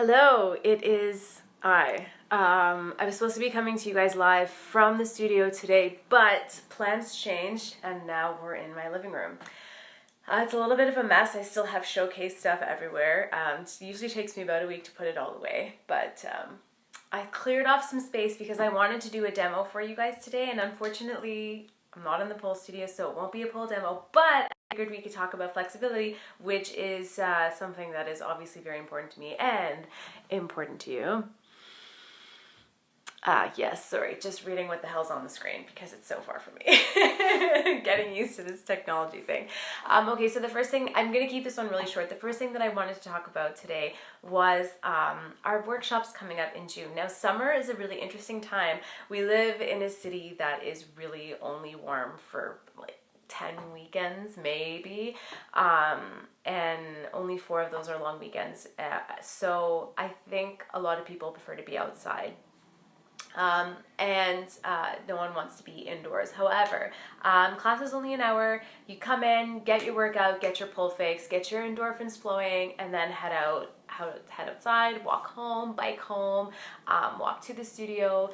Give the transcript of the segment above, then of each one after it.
Hello, it is I. I was supposed to be coming to you guys live from the studio today, but plans changed and now we're in my living room. It's a little bit of a mess. I still have showcase stuff everywhere. It usually takes me about a week to put it all away, but I cleared off some space because I wanted to do a demo for you guys today, and unfortunately I'm not in the pole studio, so it won't be a pole demo, but I figured we could talk about flexibility, which is something that is obviously very important to me and important to you. Yes, sorry, just reading what the hell's on the screen because it's so far from me. Getting used to this technology thing. Okay, so the first thing, I'm going to keep this one really short. The first thing that I wanted to talk about today was our workshops coming up in June. Now, summer is a really interesting time. We live in a city that is really only warm for like 10 weekends maybe, and only 4 of those are long weekends. So I think a lot of people prefer to be outside. And no one wants to be indoors. However, class is only an hour. You come in, get your workout, get your pole fix, get your endorphins flowing, and then head outside, walk home, bike home, walk to the studio.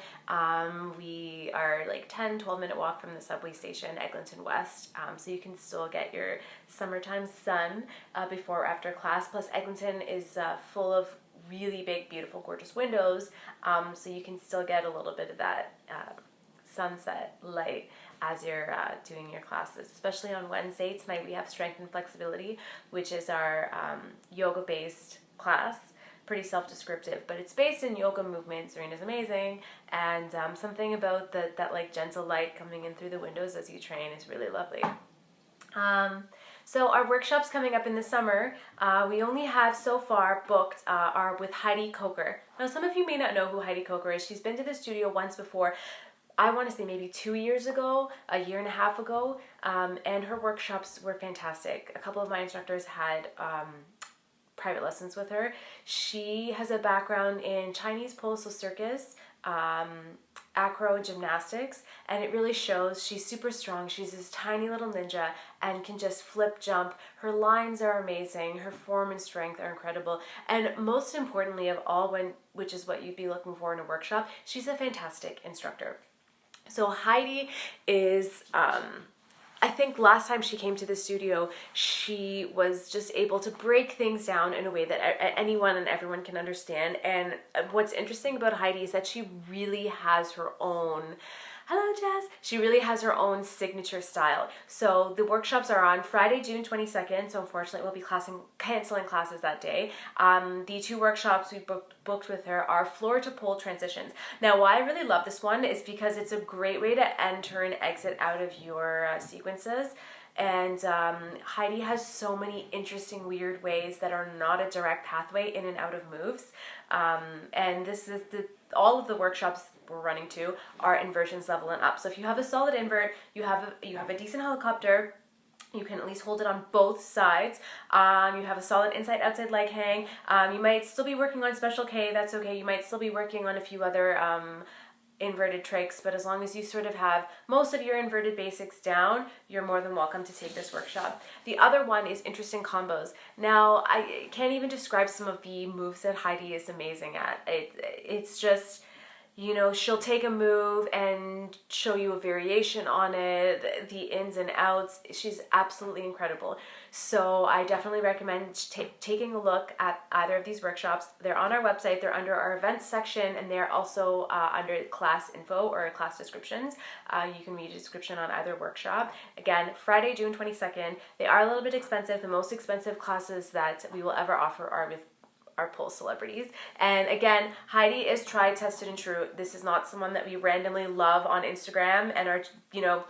We are like 10-12 minute walk from the subway station, Eglinton West, so you can still get your summertime sun before or after class. Plus Eglinton is full of really big, beautiful, gorgeous windows, so you can still get a little bit of that sunset light as you're doing your classes. Especially on Wednesday tonight, we have Strength and Flexibility, which is our yoga-based class. Pretty self-descriptive, but it's based in yoga movement. Serena's amazing, and something about that like gentle light coming in through the windows as you train is really lovely. So our workshops coming up in the summer, we only have so far booked are with Heidi Coker. Now, some of you may not know who Heidi Coker is. She's been to the studio once before. I want to say maybe 2 years ago, a year and a half ago, and her workshops were fantastic. A couple of my instructors had private lessons with her. She has a background in Chinese pole, so circus, acro, gymnastics, and it really shows. She's super strong. She's this tiny little ninja and can just flip, jump. Her lines are amazing. Her form and strength are incredible. And most importantly of all, which is what you'd be looking for in a workshop, she's a fantastic instructor. So Heidi is, I think last time she came to the studio, she was just able to break things down in a way that anyone and everyone can understand. And what's interesting about Heidi is that she really has her own, hello Jess, she really has her own signature style. So the workshops are on Friday, June 22nd, so unfortunately we'll be canceling classes that day. The 2 workshops we booked with her are floor to pole transitions. Now, why I really love this one is because it's a great way to enter and exit out of your sequences. And Heidi has so many interesting, weird ways that are not a direct pathway in and out of moves. And this is all of the workshops we're running to are inversions level and up. So if you have a solid invert, you have a decent helicopter, you can at least hold it on both sides. You have a solid inside-outside leg hang. You might still be working on special K, that's okay. You might still be working on a few other inverted tricks, but as long as you sort of have most of your inverted basics down, you're more than welcome to take this workshop. The other one is interesting combos. Now, I can't even describe some of the moves that Heidi is amazing at. It's just, you know, she'll take a move and show you a variation on it, the ins and outs. She's absolutely incredible. So I definitely recommend taking a look at either of these workshops. They're on our website. They're under our events section, and they're also under class info or class descriptions. You can read a description on either workshop. Again, Friday, June 22nd. They are a little bit expensive. The most expensive classes that we will ever offer are with our pole celebrities. And again, Heidi is tried, tested, and true. This is not someone that we randomly love on Instagram and are, you know,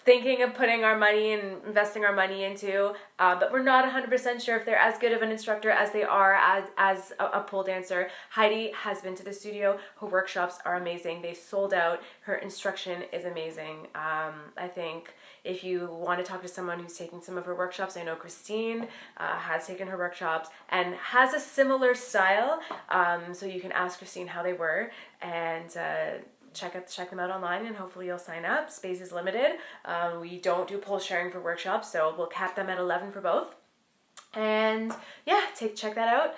thinking of putting our money and investing our money into, but we're not 100% sure if they're as good of an instructor as they are as a pole dancer. Heidi has been to the studio. Her workshops are amazing. They sold out. Her instruction is amazing. I think if you want to talk to someone who's taking some of her workshops, I know Christine has taken her workshops and has a similar style, so you can ask Christine how they were, and check them out online, and hopefully you'll sign up. Space is limited. We don't do pole sharing for workshops, so we'll cap them at 11 for both. And yeah, check that out.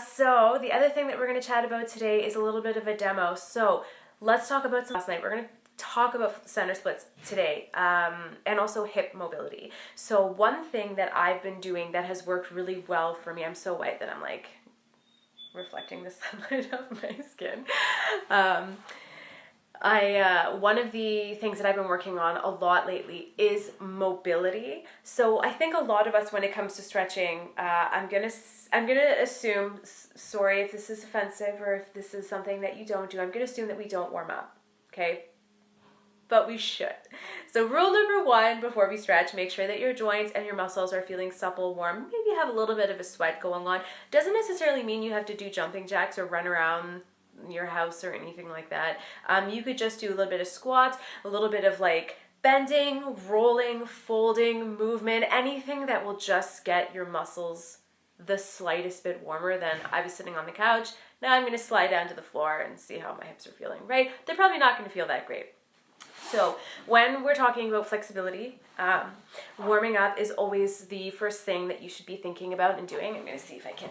So the other thing that we're going to chat about today is a little bit of a demo. So let's talk about some last night. We're going to talk about center splits today, and also hip mobility. So one thing that I've been doing that has worked really well for me, I'm so white that I'm like reflecting the sunlight off my skin. One of the things that I've been working on a lot lately is mobility. So I think a lot of us, when it comes to stretching, I'm gonna assume, sorry if this is offensive or if this is something that you don't do, I'm gonna assume that we don't warm up, okay? But we should. So rule number one, before we stretch, make sure that your joints and your muscles are feeling supple, warm, maybe have a little bit of a sweat going on. Doesn't necessarily mean you have to do jumping jacks or run around your house or anything like that. You could just do a little bit of squats, a little bit of like bending, rolling, folding, movement, anything that will just get your muscles the slightest bit warmer. Than I was sitting on the couch. Now I'm going to slide down to the floor and see how my hips are feeling, right? They're probably not going to feel that great. So when we're talking about flexibility, warming up is always the first thing that you should be thinking about and doing. I'm going to see if I can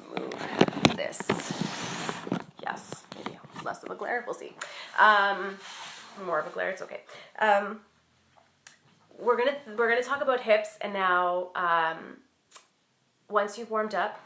move this. Yes, maybe less of a glare. We'll see. More of a glare. It's okay. We're gonna talk about hips, and now once you've warmed up,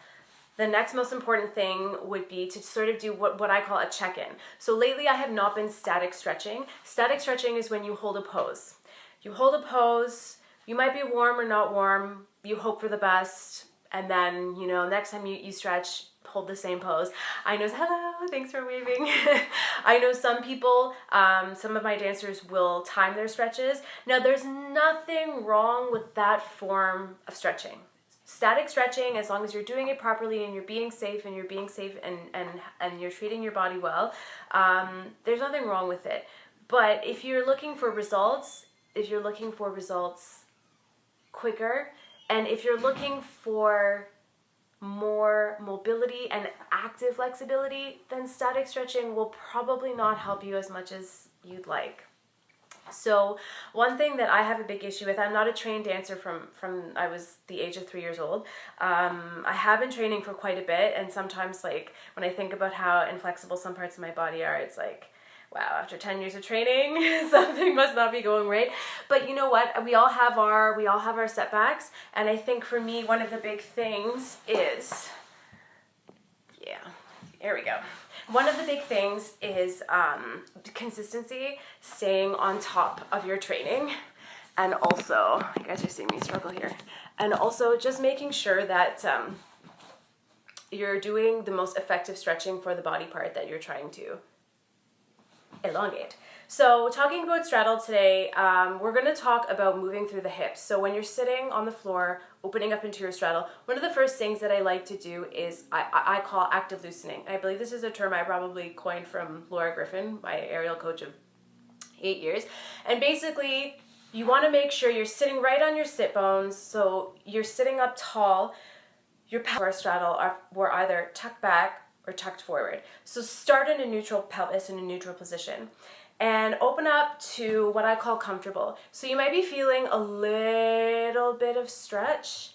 the next most important thing would be to sort of do what I call a check-in. So lately I have not been static stretching. Static stretching is when you hold a pose. You hold a pose, you might be warm or not warm, you hope for the best, and then, you know, next time you stretch, hold the same pose. I know, hello, thanks for waving. I know some people, some of my dancers will time their stretches. Now there's nothing wrong with that form of stretching. Static stretching, as long as you're doing it properly and you're being safe and you're treating your body well, there's nothing wrong with it. But if you're looking for results, quicker, and if you're looking for more mobility and active flexibility, then static stretching will probably not help you as much as you'd like. So one thing that I have a big issue with, I'm not a trained dancer from I was the age of 3 years old. I have been training for quite a bit, and sometimes, like, when I think about how inflexible some parts of my body are, it's like, wow, after 10 years of training, something must not be going right. But you know what? We all have our setbacks, and I think for me, one of the big things is, yeah, here we go. One of the big things is consistency, staying on top of your training, and also, you guys are seeing me struggle here, and also just making sure that you're doing the most effective stretching for the body part that you're trying to elongate. So talking about straddle today, we're going to talk about moving through the hips. So when you're sitting on the floor, opening up into your straddle, one of the first things that I like to do is I call active loosening. I believe this is a term I probably coined from Laura Griffin, my aerial coach of 8 years. And basically, you want to make sure you're sitting right on your sit bones, so you're sitting up tall. Your pelvis straddle were either tucked back or tucked forward. So start in a neutral pelvis, in a neutral position, and open up to what I call comfortable. So you might be feeling a little bit of stretch,